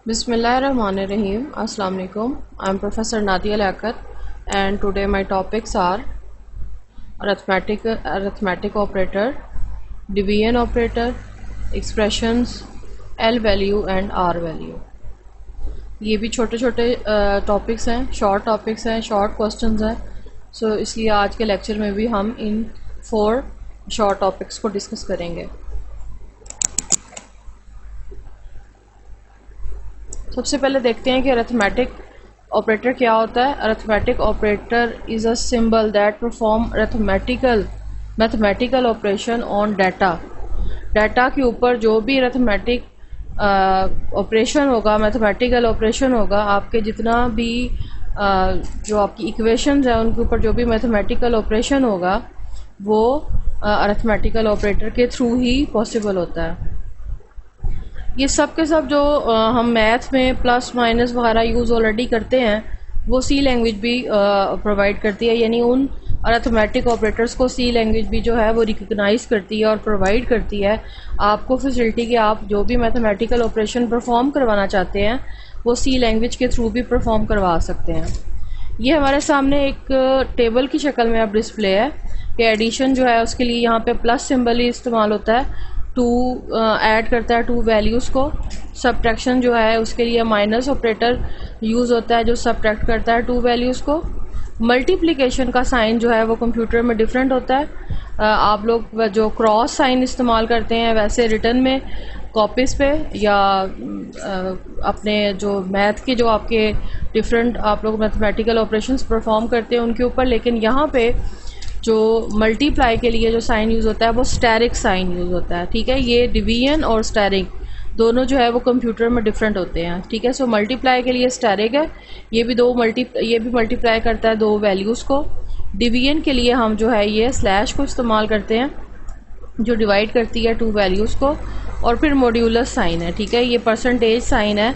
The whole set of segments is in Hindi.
Bismillahirrahmanirrahim. Assalamu alaikum. I'm Professor Nadia Liaquat, and today my topics are arithmetic operator, division operator, expressions, L value and R value. ये भी छोटे छोटे टॉपिक्स हैं, शॉर्ट टॉपिक्स हैं, शॉर्ट क्वेश्चंस हैं. सो इसलिए आज के लेक्चर में भी हम इन 4 शॉर्ट टॉपिक्स को डिस्कस करेंगे. सबसे पहले देखते हैं कि अरिथमेटिक ऑपरेटर क्या होता है. Arithmetic operator is a symbol that perform mathematical operation on data के ऊपर जो भी अरिथमेटिक ऑपरेशन होगा, मैथमेटिकल ऑपरेशन होगा, आपके जितना भी जो आपकी इक्वेशंस हैं उनके ऊपर जो भी मैथमेटिकल ऑपरेशन होगा वो अरिथमेटिकल ऑपरेटर के थ्रू ही पॉसिबल होता है. ये सब के सब जो हम मैथ में प्लस माइनस वगैरह यूज़ ऑलरेडी करते हैं वो सी लैंग्वेज भी प्रोवाइड करती है. यानी उन अरिथमेटिक ऑपरेटर्स को सी लैंग्वेज भी जो है वो रिकग्नाइज करती है और प्रोवाइड करती है आपको फैसिलिटी कि आप जो भी मैथमेटिकल ऑपरेशन परफॉर्म करवाना चाहते हैं वो सी लैंग्वेज के थ्रू भी परफॉर्म करवा सकते हैं. ये हमारे सामने एक टेबल की शक्ल में अब डिस्प्ले है कि एडिशन जो है उसके लिए यहाँ पे प्लस सिंबल ही इस्तेमाल होता है. टू ऐड करता है 2 वैल्यूज़ को. सब्ट्रैक्शन जो है उसके लिए माइनस ऑपरेटर यूज़ होता है जो सब्ट्रैक्ट करता है 2 वैल्यूज़ को. मल्टीप्लिकेशन का साइन जो है वो कंप्यूटर में डिफरेंट होता है. आप लोग जो क्रॉस साइन इस्तेमाल करते हैं वैसे रिटर्न में कॉपीज़ पे या अपने जो मैथ के जो आपके डिफरेंट आप लोग मैथमेटिकल ऑपरेशंस परफॉर्म करते हैं उनके ऊपर. लेकिन यहाँ पे जो मल्टीप्लाई के लिए जो साइन यूज़ होता है वो स्टेरिक साइन यूज़ होता है. ठीक है, ये डिवीजन और स्टेरिक दोनों जो है वो कंप्यूटर में डिफरेंट होते हैं. ठीक है, सो मल्टीप्लाई के लिए स्टेरिक है, ये भी मल्टीप्लाई करता है 2 वैल्यूज़ को. डिवीजन के लिए हम जो है ये स्लैश को इस्तेमाल करते हैं जो डिवाइड करती है 2 वैल्यूज़ को. और फिर मॉड्यूलस साइन है. ठीक है, ये परसेंटेज साइन है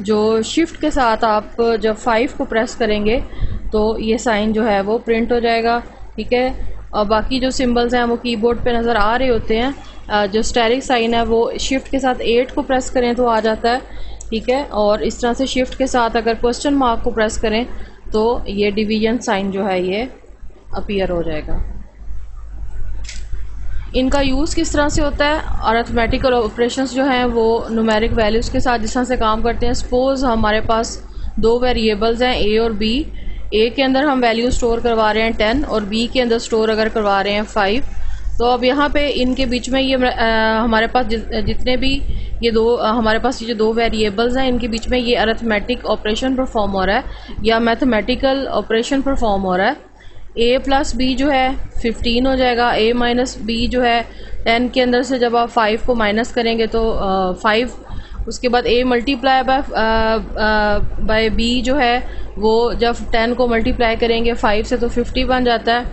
जो शिफ्ट के साथ आप जब 5 को प्रेस करेंगे तो ये साइन जो है वो प्रिंट हो जाएगा. ठीक है, और बाकी जो सिंबल्स हैं वो कीबोर्ड पे नज़र आ रहे होते हैं. जो स्टेरिक साइन है वो शिफ्ट के साथ 8 को प्रेस करें तो आ जाता है. ठीक है, और इस तरह से शिफ्ट के साथ अगर क्वेश्चन मार्क को प्रेस करें तो ये डिवीजन साइन जो है ये अपीयर हो जाएगा. इनका यूज़ किस तरह से होता है? अरिथमेटिकल ऑपरेशंस जो हैं वो न्यूमेरिक वैल्यूज़ के साथ जिस तरह से काम करते हैं. सपोज़ हमारे पास 2 वेरिएबल्स हैं ए और बी. ए के अंदर हम वैल्यू स्टोर करवा रहे हैं 10 और बी के अंदर स्टोर अगर करवा रहे हैं 5. तो अब यहाँ पे इनके बीच में ये हमारे पास जितने भी ये हमारे पास ये जो 2 वेरिएबल्स हैं इनके बीच में ये अरिथमेटिक ऑपरेशन परफॉर्म हो रहा है या मैथमेटिकल ऑपरेशन परफॉर्म हो रहा है. ए प्लस बी जो है 15 हो जाएगा. ए माइनस बी जो है 10 के अंदर से जब आप 5 को माइनस करेंगे तो 5. उसके बाद ए मल्टीप्लाई बाय बी जो है वो जब 10 को मल्टीप्लाई करेंगे 5 से तो 50 बन जाता है.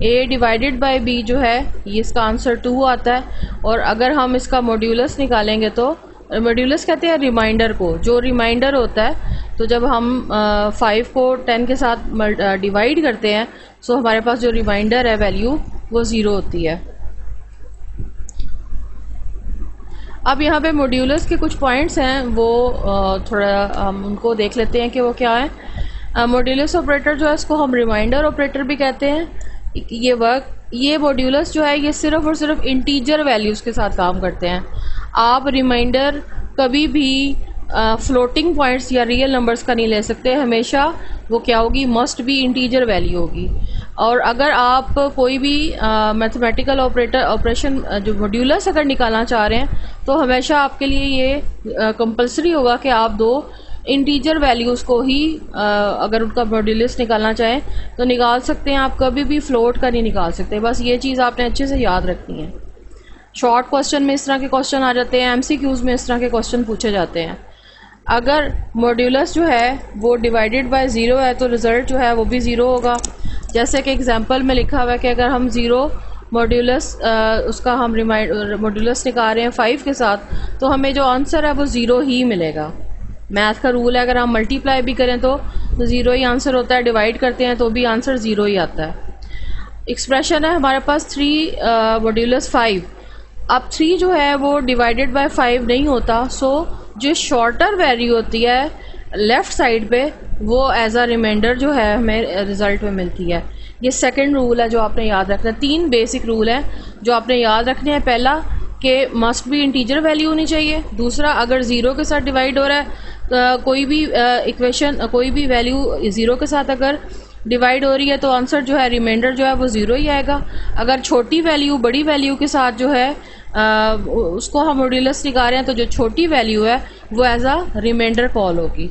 ए डिवाइडेड बाय बी जो है ये इसका आंसर 2 आता है. और अगर हम इसका मॉड्यूलस निकालेंगे तो मॉड्यूलस कहते हैं रिमाइंडर को, जो रिमाइंडर होता है. तो जब हम 5 को 10 के साथ डिवाइड करते हैं सो हमारे पास जो रिमाइंडर है वैल्यू वो 0 होती है. अब यहाँ पे मॉड्यूलस के कुछ पॉइंट्स हैं वो थोड़ा हम उनको देख लेते हैं कि वो क्या है. मॉड्यूलस ऑपरेटर जो है इसको हम रिमाइंडर ऑपरेटर भी कहते हैं. ये मॉड्यूलस जो है ये सिर्फ और सिर्फ इंटीजर वैल्यूज़ के साथ काम करते हैं. आप रिमाइंडर कभी भी फ्लोटिंग पॉइंट्स या रियल नंबर्स का नहीं ले सकते. हमेशा वो क्या होगी, मस्ट बी इंटीजर वैल्यू होगी. और अगर आप कोई भी मैथमेटिकल ऑपरेशन जो मॉड्यूलस अगर निकालना चाह रहे हैं तो हमेशा आपके लिए ये कंपलसरी होगा कि आप 2 इंटीजर वैल्यूज़ को ही अगर उनका मॉड्यूलस निकालना चाहें तो निकाल सकते हैं. आप कभी भी फ्लोट का नहीं निकाल सकते. बस ये चीज़ आपने अच्छे से याद रखनी है. शॉर्ट क्वेश्चन में इस तरह के क्वेश्चन आ जाते हैं, MCQs में इस तरह के क्वेश्चन पूछे जाते हैं. अगर मॉड्यूलस जो है वो डिवाइडेड बाय 0 है तो रिज़ल्ट जो है वो भी 0 होगा. जैसे कि एग्जांपल में लिखा हुआ है कि अगर हम 0 मॉड्यूलस उसका हम मॉड्यूलस निकाल रहे हैं 5 के साथ तो हमें जो आंसर है वो 0 ही मिलेगा. मैथ का रूल है, अगर हम मल्टीप्लाई भी करें तो 0 ही आंसर होता है, डिवाइड करते हैं तो भी आंसर 0 ही आता है. एक्सप्रेशन है हमारे पास 3 मॉड्यूलस 5. अब 3 जो है वो डिवाइडेड बाय 5 नहीं होता. सो जो शॉर्टर वैल्यू होती है लेफ़्ट साइड पे, वो एज अ रिमाइंडर जो है हमें रिज़ल्ट में मिलती है। ये सेकंड रूल है जो आपने याद रखना है। 3 बेसिक रूल हैं जो आपने याद रखने हैं। पहला कि मस्ट भी इंटीजर वैल्यू होनी चाहिए। दूसरा, अगर ज़ीरो के साथ डिवाइड हो रहा है कोई भी इक्वेशन, कोई भी वैल्यू ज़ीरो के साथ अगर डिवाइड हो रही है तो आंसर जो है रिमाइंडर जो है वो ज़ीरो ही आएगा। अगर छोटी वैल्यू बड़ी वैल्यू के साथ जो है उसको हम मॉड्यूलस निकाल रहे हैं तो जो छोटी वैल्यू है वो एज अ रिमाइंडर कॉल होगी।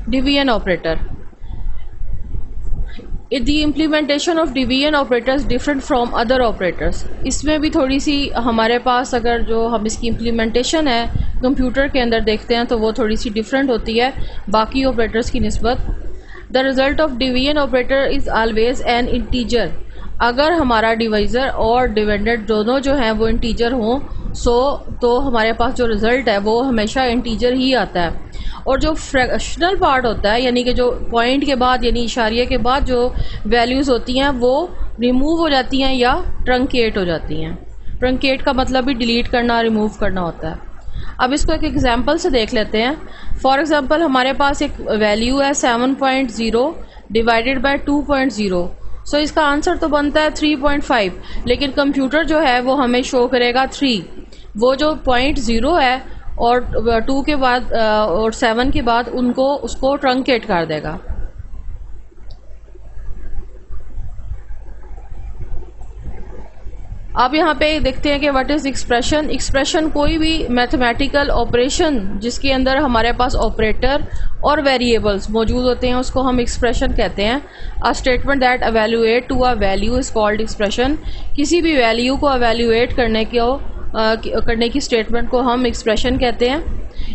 Division operator, the implementation of division operators different from other operators. इसमें भी थोड़ी सी हमारे पास अगर जो हम इसकी इम्प्लीमेंटेशन है कंप्यूटर के अंदर देखते हैं तो वो थोड़ी सी डिफरेंट होती है बाकी ऑपरेटर्स की निस्बत। The result of division operator is always an integer. अगर हमारा डिवाइज़र और डिविडेंड दोनों जो हैं वो इंटीजर हों तो हमारे पास जो रिज़ल्ट है वो हमेशा इंटीजर ही आता है। और जो फ्रैक्शनल पार्ट होता है, यानी कि जो पॉइंट के बाद यानी इशारिये के बाद जो वैल्यूज़ होती हैं वो रिमूव हो जाती हैं या ट्रंकेट हो जाती हैं। ट्रंकेट का मतलब भी डिलीट करना, रिमूव करना होता है। अब इसको एक एग्जांपल से देख लेते हैं। फॉर एग्जांपल हमारे पास एक वैल्यू है 7.0 डिवाइडेड बाय 2.0। सो इसका आंसर तो बनता है 3.5, लेकिन कंप्यूटर जो है वो हमें शो करेगा 3। वो जो 0.0 है और 2 के बाद और 7 के बाद उसको ट्रंकेट कर देगा। अब यहाँ पे देखते हैं कि व्हाट इज एक्सप्रेशन। एक्सप्रेशन कोई भी मैथमेटिकल ऑपरेशन जिसके अंदर हमारे पास ऑपरेटर और वेरिएबल्स मौजूद होते हैं उसको हम एक्सप्रेशन कहते हैं। A statement that evaluate to a value is called expression. किसी भी वैल्यू को एवेल्युएट करने की स्टेटमेंट को हम एक्सप्रेशन कहते हैं।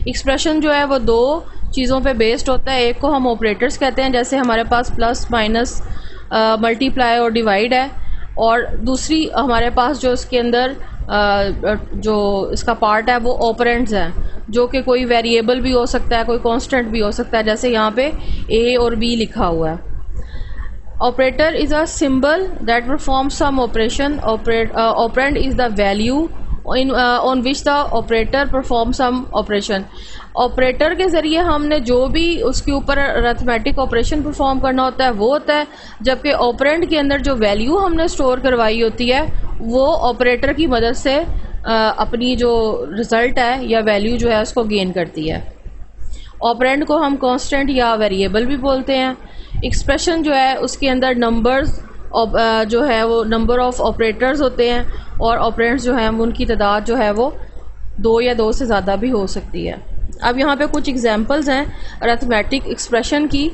एक्सप्रेशन जो है वो 2 चीज़ों पे बेस्ड होता है। एक को हम ऑपरेटर्स कहते हैं, जैसे हमारे पास प्लस, माइनस, मल्टीप्लाई और डिवाइड है, और दूसरी हमारे पास जो इसके अंदर जो इसका पार्ट है वो ऑपरेंड्स हैं, जो कि कोई वेरिएबल भी हो सकता है, कोई कांस्टेंट भी हो सकता है, जैसे यहाँ पे ए और बी लिखा हुआ है। Operator is a symbol that perform some operation. Operand is the value on which the operator perform some operation. Operator के ज़रिए हमने जो भी उसके ऊपर अरिथमेटिक ऑपरेशन परफॉर्म करना होता है वो होता है, जबकि ऑपरेंड के अंदर जो वैल्यू हमने स्टोर करवाई होती है वो ऑपरेटर की मदद से अपनी जो रिज़ल्ट है या वैल्यू जो है उसको गेन करती है। ऑपरेंड को हम कांस्टेंट या वेरिएबल भी बोलते हैं। एक्सप्रेशन जो है उसके अंदर नंबर्स जो है वो नंबर ऑफ ऑपरेटर्स होते हैं, और ऑपरेंड्स जो हैं उनकी तादाद जो है वो 2 या 2 से ज़्यादा भी हो सकती है। अब यहाँ पे कुछ एग्जांपल्स हैं अरिथमेटिक एक्सप्रेशन की।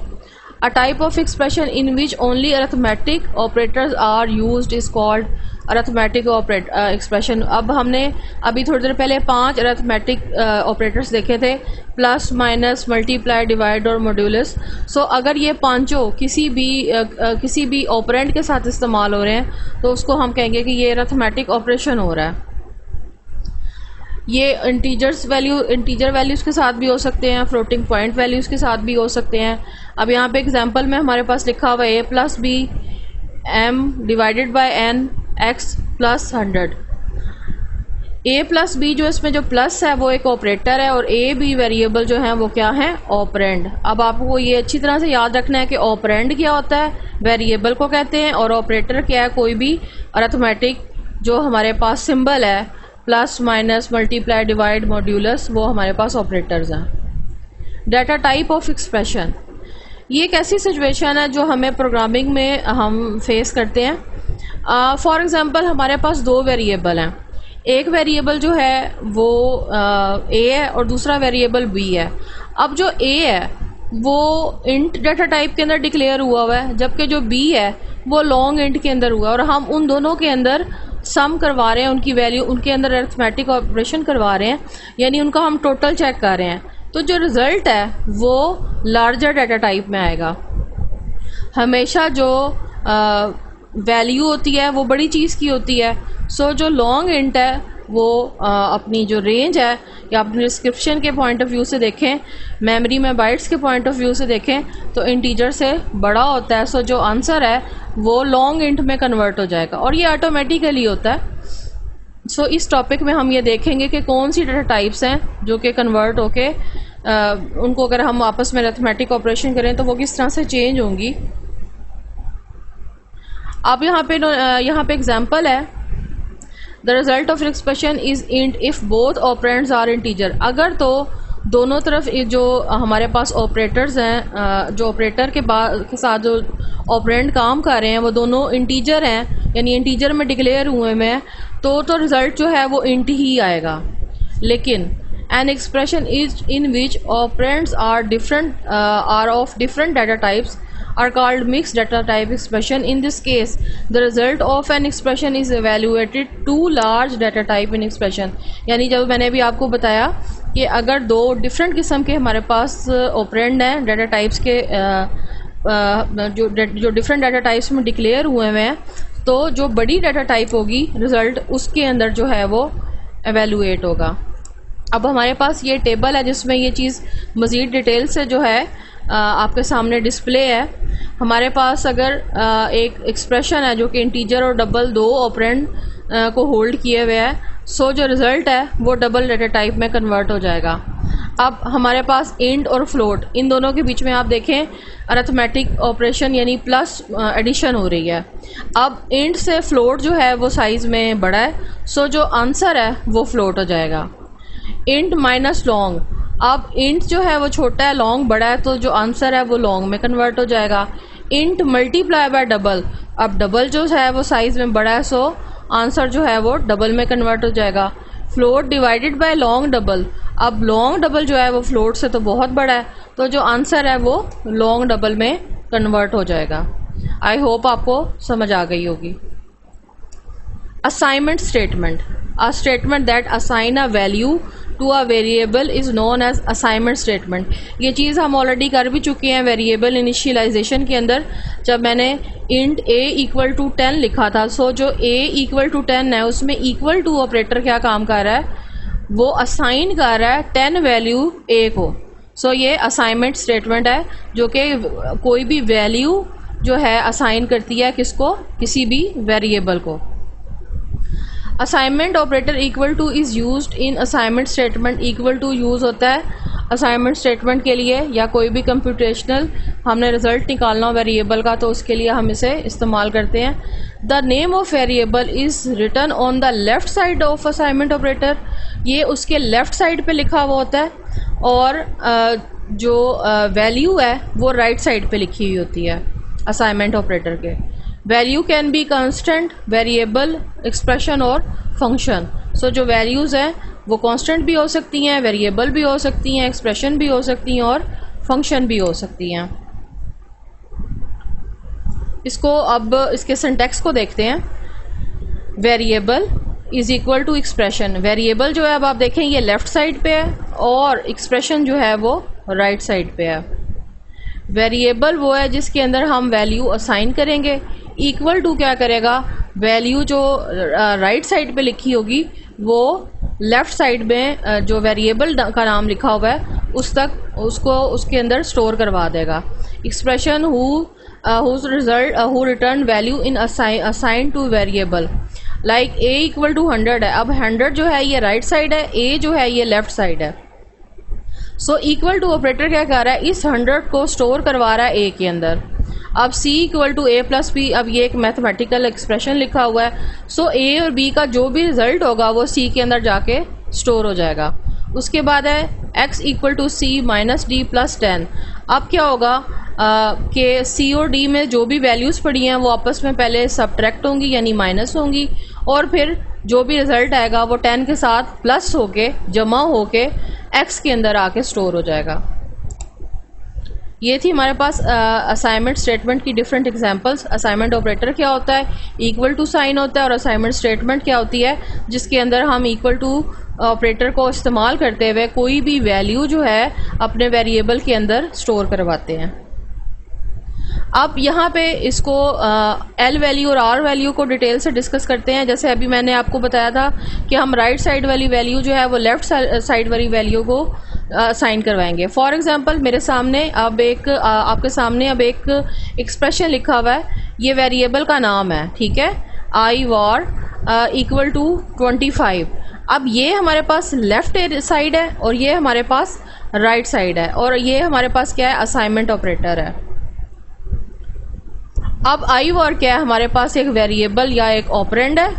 A type of expression in which only arithmetic operators are used is called arithmetic expression. अब हमने अभी थोड़ी देर पहले 5 अरिथमेटिक ऑपरेटर्स देखे थे, प्लस, माइनस, मल्टीप्लाई, डिवाइड और मॉड्यूलस। सो अगर ये पांचों किसी भी ऑपरेंड के साथ इस्तेमाल हो रहे हैं तो उसको हम कहेंगे कि ये अरिथमेटिक ऑपरेशन हो रहा है। ये इंटीजर वैल्यूज़ के साथ भी हो सकते हैं, फ्लोटिंग पॉइंट वैल्यूज़ के साथ भी हो सकते हैं। अब यहाँ पे एग्जांपल में हमारे पास लिखा हुआ है a plus B m divided by n x plus 100। a plus B जो इसमें जो प्लस है वो एक ऑपरेटर है, और a b वेरिएबल जो है वो क्या है, ऑपरेंड। अब आपको ये अच्छी तरह से याद रखना है कि ऑपरेंड क्या होता है, वेरिएबल को कहते हैं, और ऑपरेटर क्या है, कोई भी अरिथमेटिक जो हमारे पास सिंबल है, plus, minus, multiply, divide, modulus, वो हमारे पास ऑपरेटर्स हैं। डाटा टाइप ऑफ एक्सप्रेशन, ये एक ऐसी सिचुएशन है जो हमें प्रोग्रामिंग में हम फेस करते हैं। फॉर एग्जांपल हमारे पास 2 वेरिएबल हैं। एक वेरिएबल जो है वो a है और दूसरा वेरिएबल b है। अब जो a है वो इंट डाटा टाइप के अंदर डिक्लेयर हुआ है, जबकि जो b है वो लॉन्ग इंट के अंदर हुआ है, और हम उन दोनों के अंदर सम करवा रहे हैं, उनकी वैल्यू, उनके अंदर अरिथमेटिक ऑपरेशन करवा रहे हैं, यानी उनका हम टोटल चेक कर रहे हैं। तो जो रिज़ल्ट है वो लार्जर डाटा टाइप में आएगा। हमेशा जो वैल्यू होती है वो बड़ी चीज़ की होती है। सो जो लॉन्ग इंट है वो अपनी जो रेंज है या अपनी डिस्क्रिप्शन के पॉइंट ऑफ व्यू से देखें, मेमोरी में बाइट्स के पॉइंट ऑफ व्यू से देखें तो इंटीजर से बड़ा होता है। सो जो आंसर है वो लॉन्ग इंट में कन्वर्ट हो जाएगा, और ये ऑटोमेटिकली होता है। सो इस टॉपिक में हम ये देखेंगे कि कौन सी डाटा टाइप्स हैं जो कि कन्वर्ट होके उनको अगर हम आपस में अरिथमेटिक ऑपरेशन करें तो वो किस तरह से चेंज होंगी। अब यहाँ पे एग्जांपल है, the result of expression is int if both operands are integer. अगर तो दोनों तरफ जो हमारे पास ऑपरेटर्स हैं, जो ऑपरेटर के साथ जो ऑपरेंड काम कर रहे हैं वो दोनों इंटीजर हैं, यानी इंटीजर में डिक्लेयर हुए हुए हैं, तो रिजल्ट जो है वो इंट ही आएगा। लेकिन an expression is in which operands are of different data types are called mixed data type expression. In this case, the result of an expression is evaluated to large data type in expression. यानी जब मैंने अभी आपको बताया कि अगर दो डिफरेंट किस्म के हमारे पास ऑपरेंड हैं डाटा टाइप्स के, जो डिफरेंट डाटा टाइप्स में डिक्लेयर हुए हैं, तो जो बड़ी डाटा टाइप होगी रिजल्ट उसके अंदर जो है वो एवेलुएट होगा। अब हमारे पास ये टेबल है जिसमें ये चीज़ मज़ीद डिटेल से जो है आपके सामने डिस्प्ले है। हमारे पास अगर एक एक्सप्रेशन है जो कि इंटीजर और डबल दो ऑपरेंड को होल्ड किए हुए है, सो जो रिज़ल्ट है वो डबल डाटा टाइप में कन्वर्ट हो जाएगा। अब हमारे पास इंट और फ्लोट, इन दोनों के बीच में आप देखें अरिथमेटिक ऑपरेशन यानी प्लस एडिशन हो रही है। अब इंट से फ्लोट जो है वो साइज़ में बड़ा है, सो जो आंसर है वो फ्लोट हो जाएगा। इंट माइनस लॉन्ग, अब इंट जो है वो छोटा है, लॉन्ग बड़ा है, तो जो आंसर है वो लॉन्ग में कन्वर्ट हो जाएगा। इंट मल्टीप्लाई बाय डबल, अब डबल जो है वो साइज़ में बड़ा है, सो आंसर जो है वो डबल में कन्वर्ट हो जाएगा। Float divided by long double, अब लॉन्ग डबल जो है वो फ्लोट से तो बहुत बड़ा है, तो जो आंसर है वो लॉन्ग डबल में कन्वर्ट हो जाएगा। आई होप आपको समझ आ गई होगी। Assignment statement, a statement that assign a value to a variable is known as assignment statement। ये चीज़ हम ऑलरेडी कर भी चुके हैं वेरिएबल इनिशियलाइजेशन के अंदर, जब मैंने int a इक्वल टू 10 लिखा था। सो जो a इक्वल टू 10 है उसमें इक्वल टू ऑपरेटर क्या काम कर रहा है, वो असाइन कर रहा है 10 वैल्यू a को। सो ये असाइनमेंट स्टेटमेंट है जो कि कोई भी वैल्यू जो है असाइन करती है किसको, किसी भी वेरिएबल को। Assignment operator equal to is used in assignment statement, equal to use होता है असाइनमेंट स्टेटमेंट के लिए, या कोई भी कंप्यूटेशनल हमने रिजल्ट निकालना हो वेरिएबल का तो उसके लिए हम इसे इस्तेमाल करते हैं। The name of variable is written on the left side of assignment operator, ये उसके लेफ़्ट साइड पे लिखा हुआ होता है, और जो वैल्यू है वो राइट साइड पे लिखी हुई होती है असाइनमेंट ऑपरेटर के। Value can be constant, variable, expression और फंक्शन। सो जो वैल्यूज़ हैं वो कांस्टेंट भी हो सकती हैं, वेरिएबल भी हो सकती हैं, एक्सप्रेशन भी हो सकती हैं और फंक्शन भी हो सकती हैं। इसको अब इसके सिंटैक्स को देखते हैं। Variable is equal to expression, variable जो है अब आप देखें ये लेफ़्ट साइड पे है और एक्सप्रेशन जो है वो राइट साइड पे है। वेरिएबल वो है जिसके अंदर हम वैल्यू असाइन करेंगे, इक्वल टू क्या करेगा, वैल्यू जो राइट साइड पे लिखी होगी वो लेफ़्ट साइड में जो वेरिएबल का नाम लिखा हुआ है उसको उसके अंदर स्टोर करवा देगा। Expression who return value in assign to variable, like a equal to 100 है। अब 100 जो है ये राइट साइड है, a जो है ये लेफ़्ट साइड है। सो इक्वल टू ऑपरेटर क्या कर रहा है, इस 100 को स्टोर करवा रहा है a के अंदर। अब c equal to a plus b, अब ये एक मैथमेटिकल एक्सप्रेशन लिखा हुआ है, सो a और b का जो भी रिजल्ट होगा वो c के अंदर जाके स्टोर हो जाएगा। उसके बाद है x equal to c minus D plus 10। अब क्या होगा कि c और d में जो भी वैल्यूज़ पड़ी हैं वो आपस में पहले सब्ट्रैक्ट होंगी यानी माइनस होंगी, और फिर जो भी रिज़ल्ट आएगा वो 10 के साथ प्लस होके जमा होके x के अंदर आके स्टोर हो जाएगा। ये थी हमारे पास असाइनमेंट स्टेटमेंट की डिफरेंट एग्जांपल्स। असाइनमेंट ऑपरेटर क्या होता है, इक्वल टू साइन होता है, और असाइनमेंट स्टेटमेंट क्या होती है जिसके अंदर हम इक्वल टू ऑपरेटर को इस्तेमाल करते हुए कोई भी वैल्यू जो है अपने वेरिएबल के अंदर स्टोर करवाते हैं। अब यहाँ पे इसको एल वैल्यू और आर वैल्यू को डिटेल से डिस्कस करते हैं। जैसे अभी मैंने आपको बताया था कि हम राइट साइड वाली वैल्यू जो है वो लेफ़्ट साइड वाली वैल्यू को साइन करवाएंगे। फॉर एग्जांपल मेरे सामने अब आपके सामने अब एक एक्सप्रेशन लिखा हुआ है, ये वेरिएबल का नाम है, ठीक है, आई वार इक्वल टू 25। अब ये हमारे पास लेफ्ट साइड है और ये हमारे पास राइट साइड है, और ये हमारे पास क्या है, असाइनमेंट ऑपरेटर है। अब आई वर क्या है, हमारे पास एक वेरिएबल या एक ऑपरेंड है,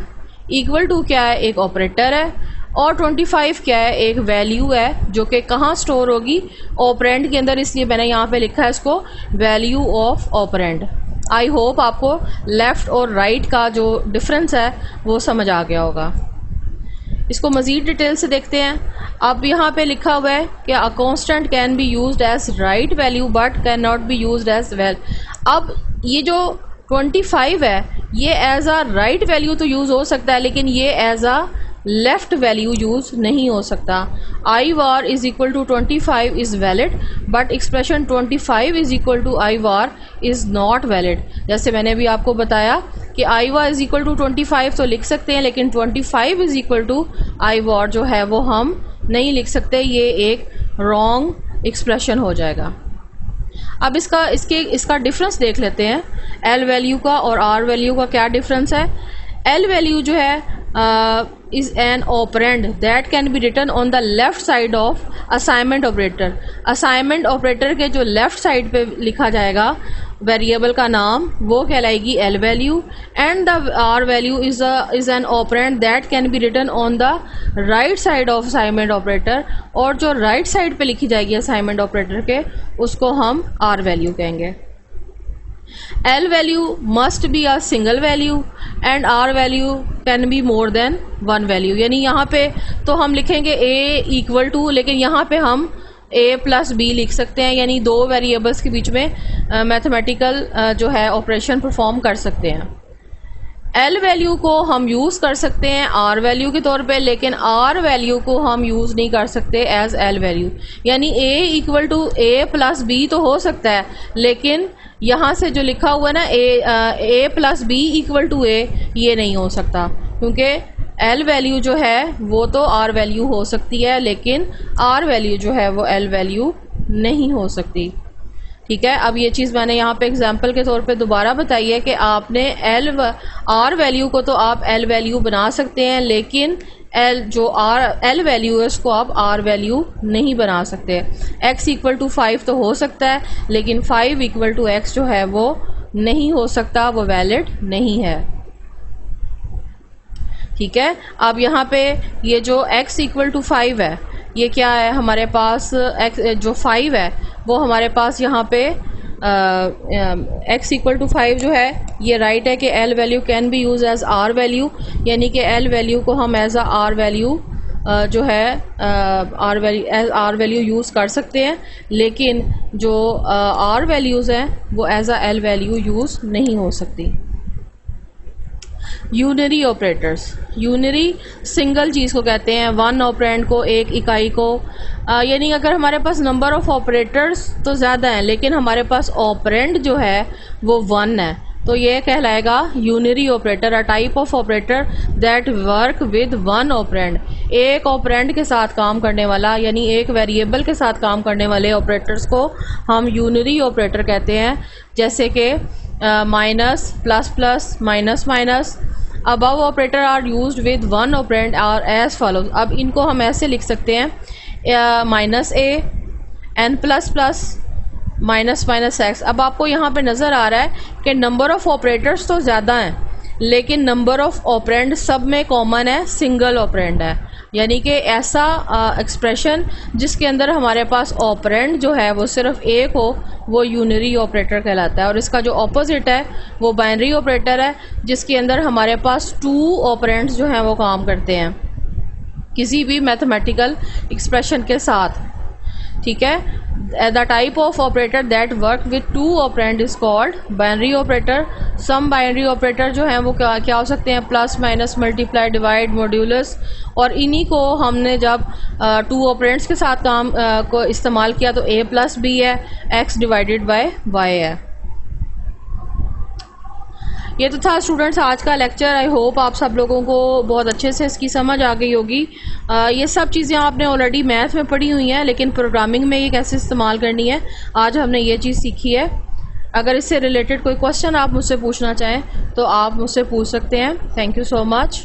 इक्वल टू क्या है, एक ऑपरेटर है, और 25 क्या है, एक वैल्यू है जो कि कहाँ स्टोर होगी, ऑपरेंड के अंदर, इसलिए मैंने यहाँ पे लिखा है इसको value of operand. I hope आपको लेफ़्ट और राइट का जो डिफरेंस है वो समझ आ गया होगा। इसको मज़ीद डिटेल से देखते हैं। अब यहाँ पे लिखा हुआ है कि a constant can be used as right value but can not be used as well. अब ये जो 25 है ये एज अ राइट वैल्यू तो यूज़ हो सकता है, लेकिन ये as a left value use नहीं हो सकता। I var is equal to 25 is valid, but expression 25 is equal to I var is not valid. जैसे मैंने भी आपको बताया कि आई वार इज इक्वल टू 25 तो लिख सकते हैं, लेकिन 25 इज इक्वल टू आई वार जो है वो हम नहीं लिख सकते, ये एक रॉन्ग एक्सप्रेशन हो जाएगा। अब इसका डिफरेंस देख लेते हैं, एल वैल्यू का और आर वैल्यू का क्या डिफरेंस है। एल वैल्यू जो है is an operand that can be written on the left side of assignment operator। assignment operator के जो left side पे लिखा जाएगा वेरिएबल का नाम, वो कहलाएगी L value, and the R value is an operand that can be written on the right side of assignment operator, और जो right side पे लिखी जाएगी assignment operator के उसको हम R value कहेंगे। L value must be a single value and R value can be more than one value। यानी यहाँ पे तो हम लिखेंगे A इक्वल टू, लेकिन यहाँ पे हम A प्लस B लिख सकते हैं, यानी दो वेरिएबल्स के बीच में मैथमेटिकल जो है ऑपरेशन परफॉर्म कर सकते हैं। L वैल्यू को हम यूज़ कर सकते हैं R वैल्यू के तौर पे, लेकिन R वैल्यू को हम यूज़ नहीं कर सकते एज L वैल्यू। यानी A equal to A plus B तो हो सकता है, लेकिन यहाँ से जो लिखा हुआ है ना A plus B equal to A, ये नहीं हो सकता, क्योंकि L वैल्यू जो है वो तो R वैल्यू हो सकती है, लेकिन R वैल्यू जो है वो L वैल्यू नहीं हो सकती। ठीक है, अब ये चीज़ मैंने यहाँ पे एग्जांपल के तौर पे दोबारा बताई है कि आपने R वैल्यू को तो आप L वैल्यू बना सकते हैं, लेकिन L वैल्यू है उसको आप R वैल्यू नहीं बना सकते। x इक्वल टू 5 तो हो सकता है, लेकिन 5 इक्वल टू x जो है वो नहीं हो सकता, वो वैलिड नहीं है। ठीक है, अब यहाँ पे ये जो x इक्वल टू 5 है, ये क्या है हमारे पास, x जो 5 है वो हमारे पास यहाँ पे x इक्वल टू 5 जो है ये राइट है कि L value can be use as R value, यानी कि L वैल्यू को हम एज अ R वैल्यू जो है R वैल्यू यूज़ कर सकते हैं, लेकिन जो R वैल्यूज़ हैं वो as a L value use नहीं हो सकती। यूनरी ऑपरेटर्स, यूनरी सिंगल चीज़ को कहते हैं, वन ऑपरेंड को, एक इकाई को, यानी अगर हमारे पास नंबर ऑफ ऑपरेटर्स तो ज़्यादा हैं, लेकिन हमारे पास ऑपरेंड जो है वो वन है, तो ये कहलाएगा unary operator. A type of operator that work with one operand, एक ऑपरेंड के साथ काम करने वाला, यानी एक वेरिएबल के साथ काम करने वाले ऑपरेटर्स को हम यूनरी ऑपरेटर कहते हैं। जैसे कि minus, plus plus, minus minus. Above operator are used with one operand are as follows. अब इनको हम ऐसे लिख सकते हैं, minus a n plus plus minus minus x. अब आपको यहाँ पे नज़र आ रहा है कि नंबर ऑफ ऑपरेटर्स तो ज़्यादा हैं, लेकिन नंबर ऑफ ऑपरेंड सब में कॉमन है, सिंगल ऑपरेंड है। यानी कि ऐसा एक्सप्रेशन जिसके अंदर हमारे पास ऑपरेंड जो है वो सिर्फ एक हो, वो यूनरी ऑपरेटर कहलाता है। और इसका जो ऑपोजिट है वो बाइनरी ऑपरेटर है, जिसके अंदर हमारे पास टू ऑपरेंड्स जो हैं वो काम करते हैं किसी भी मैथमेटिकल एक्सप्रेशन के साथ। ठीक है, the type of operator that work with two operand is called binary operator. Some binary operator जो हैं वो क्या हो सकते हैं, plus, minus, multiply, divide, modulus. और इन्हीं को हमने जब टू ऑपरेंड्स के साथ काम को इस्तेमाल किया तो a प्लस b है, x डिवाइडेड बाय y है। ये तो था स्टूडेंट्स आज का लेक्चर। आई होप आप सब लोगों को बहुत अच्छे से इसकी समझ आ गई होगी। ये सब चीज़ें आपने ऑलरेडी मैथ में पढ़ी हुई हैं, लेकिन प्रोग्रामिंग में ये कैसे इस्तेमाल करनी है आज हमने ये चीज़ सीखी है। अगर इससे रिलेटेड कोई क्वेश्चन आप मुझसे पूछना चाहें तो आप मुझसे पूछ सकते हैं। Thank you so much.